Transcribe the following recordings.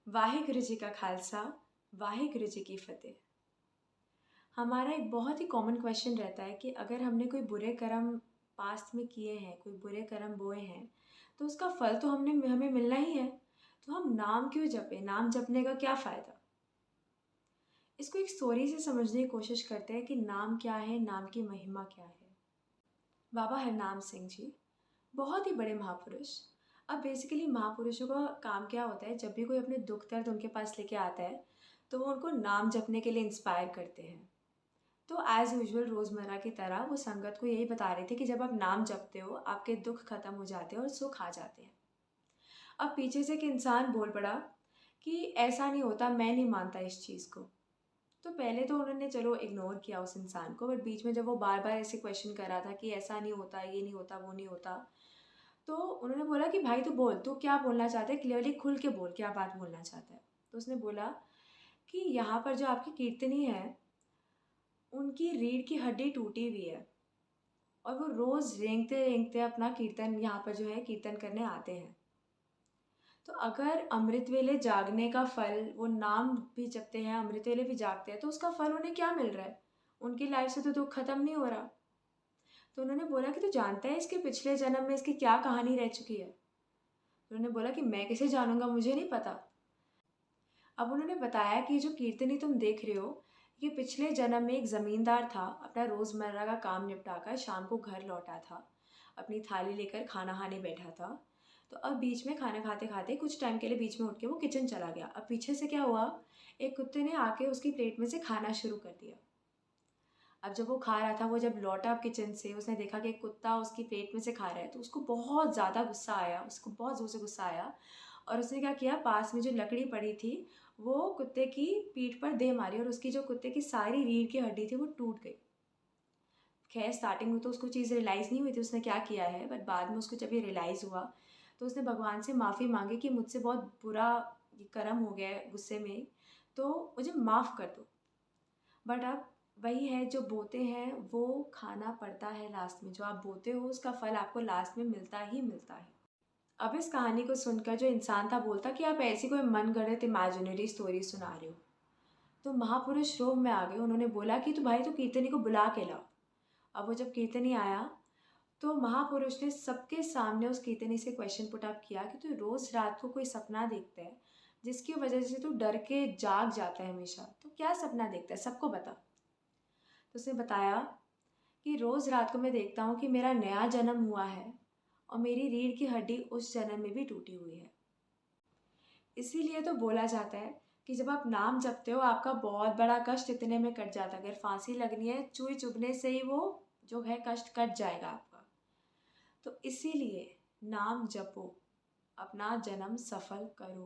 वाहिगुरु जी का खालसा, वाहिगुरु जी की फतेह। हमारा एक बहुत ही कॉमन क्वेश्चन रहता है कि अगर हमने कोई बुरे कर्म पास्ट में किए हैं, कोई बुरे कर्म बोए हैं, तो उसका फल तो हमें मिलना ही है। तो हम नाम क्यों जपें? नाम जपने का क्या फ़ायदा? इसको एक स्टोरी से समझने की कोशिश करते हैं कि नाम क्या है, नाम की महिमा क्या है। बाबा हरनाम सिंह जी बहुत ही बड़े महापुरुष। अब बेसिकली महापुरुषों का काम क्या होता है, जब भी कोई अपने दुख दर्द उनके पास लेके आता है तो वो उनको नाम जपने के लिए इंस्पायर करते हैं। तो एज़ यूजुअल रोज़मर्रा की तरह वो संगत को यही बता रहे थे कि जब आप नाम जपते हो आपके दुख खत्म हो जाते हैं और सुख आ जाते हैं। अब पीछे से एक इंसान बोल पड़ा कि ऐसा नहीं होता, मैं नहीं मानता इस चीज़ को। तो पहले तो उन्होंने चलो इग्नोर किया उस इंसान को, बट बीच में जब वो बार बार ऐसे क्वेश्चन कर रहा था कि ऐसा नहीं होता, ये नहीं होता, वो नहीं होता, तो उन्होंने बोला कि भाई तू बोल, तू क्या बोलना चाहता है, क्लियरली खुल के बोल, क्या बात बोलना चाहता है। तो उसने बोला कि यहाँ पर जो आपकी कीर्तनी है उनकी रीढ़ की हड्डी टूटी हुई है और वो रोज़ रेंगते रेंगते अपना कीर्तन यहाँ पर जो है कीर्तन करने आते हैं। तो अगर अमृत वेले जागने का फल, वो नाम भी जपते हैं, अमृत वेले भी जागते हैं, तो उसका फल उन्हें क्या मिल रहा है? उनकी लाइफ से तो दुख खत्म नहीं हो रहा। तो उन्होंने बोला कि तू जानता है इसके पिछले जन्म में इसकी क्या कहानी रह चुकी है? तो उन्होंने बोला कि मैं कैसे जानूंगा, मुझे नहीं पता। अब उन्होंने बताया कि जो कीर्तनी तुम देख रहे हो, ये पिछले जन्म में एक ज़मींदार था, अपना रोज़मर्रा का काम निपटाकर शाम को घर लौटा था, अपनी थाली लेकर खाना खाने बैठा था। तो अब बीच में खाना खाते खाते कुछ टाइम के लिए बीच में उठ के वो किचन चला गया। अब पीछे से क्या हुआ, एक कुत्ते ने आके उसकी प्लेट में से खाना शुरू कर दिया। अब जब वो खा रहा था, वो जब लौटा किचन से, उसने देखा कि एक कुत्ता उसकी प्लेट में से खा रहा है, तो उसको बहुत ज़्यादा गुस्सा आया, उसको बहुत ज़ोर से गुस्सा आया। और उसने क्या किया, पास में जो लकड़ी पड़ी थी वो कुत्ते की पीठ पर दे मारी और उसकी जो कुत्ते की सारी रीढ़ की हड्डी थी वो टूट गई। खैर स्टार्टिंग में तो उसको चीज़ रियलाइज़ नहीं हुई थी उसने क्या किया है, बट बाद में उसको जब ये रियलाइज़ हुआ तो उसने भगवान से माफ़ी मांगी कि मुझसे बहुत बुरा ये कर्म हो गया है गुस्से में, तो मुझे माफ़ कर दो। बट अब वही है, जो बोते हैं वो खाना पड़ता है लास्ट में, जो आप बोते हो उसका फल आपको लास्ट में मिलता ही मिलता है। अब इस कहानी को सुनकर जो इंसान था बोलता कि आप ऐसी कोई मन गढ़ंत इमेजिनरी स्टोरी सुना रहे हो। तो महापुरुष रोब में आ गए, उन्होंने बोला कि तो भाई तो कीर्तनी को बुला के लाओ। अब वो जब कीर्तनी आया तो महापुरुष ने सबके सामने उस कीर्तनी से क्वेश्चन पुट अप किया कि तू रोज़ रात को कोई सपना देखता है जिसकी वजह से तू डर के जाग जाता है हमेशा, तो क्या सपना देखता है, सबको बता। तो उसने बताया कि रोज़ रात को मैं देखता हूँ कि मेरा नया जन्म हुआ है और मेरी रीढ़ की हड्डी उस जन्म में भी टूटी हुई है। इसीलिए तो बोला जाता है कि जब आप नाम जपते हो आपका बहुत बड़ा कष्ट इतने में कट जाता है। अगर फांसी लगनी है, चुई चुभने से ही वो जो है कष्ट कट जाएगा आपका। तो इसीलिए नाम जपो, अपना जन्म सफल करो।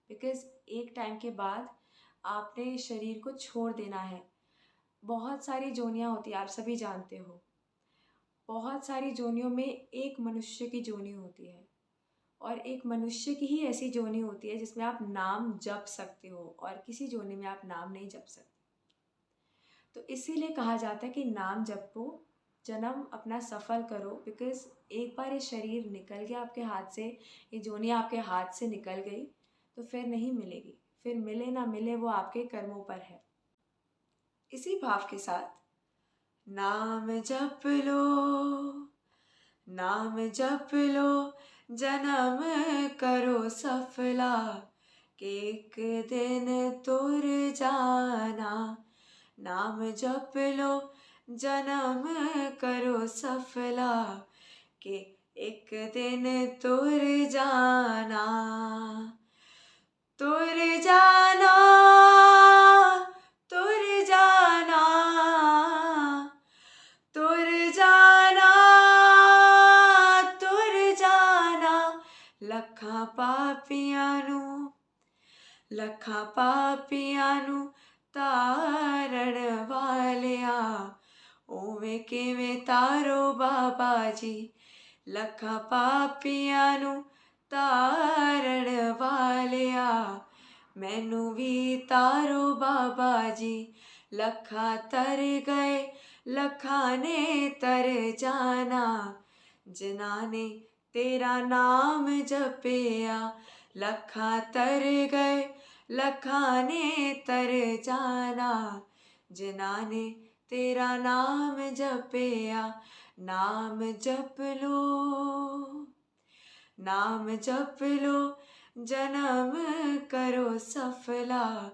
बिकॉज़ एक टाइम के बाद आपने शरीर को छोड़ देना है। बहुत सारी जोनियाँ होती हैं, आप सभी जानते हो। बहुत सारी जोनियों में एक मनुष्य की जोनी होती है और एक मनुष्य की ही ऐसी जोनी होती है जिसमें आप नाम जप सकते हो और किसी जोनी में आप नाम नहीं जप सकते। तो इसीलिए कहा जाता है कि नाम जपो, जन्म अपना सफल करो। बिकॉज़ एक बार ये शरीर निकल गया आपके हाथ से, ये जोनी आपके हाथ से निकल गई तो फिर नहीं मिलेगी। फिर मिले ना मिले वो आपके कर्मों पर है। इसी भाव के साथ नाम जप लो, नाम जप लो, जन्म करो सफला, कि एक दिन तुर जाना। नाम जप लो, जन्म करो सफला, कि एक दिन तुर जाना। तुर जाना, तुर जाना, तुर जाना, तुर जाना। लखां पापियां नू, लखां पापियां नू तारण वालिया, उवें किवें तारो बाबा जी। लखां पापियां नू तारण वालिया, मैनू भी तारो बाबा जी। लखां तर गए, लखां ने तर जाना, जिन्हां ने तेरा नाम जपिया, लखा तर गए लखा ने तर जाना, जिन्हां ने तेरा नाम जपया, नाम जप लो, नाम जप लो, जन्म करो सफला,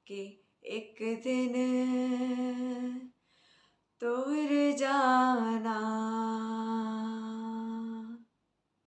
के एक दिन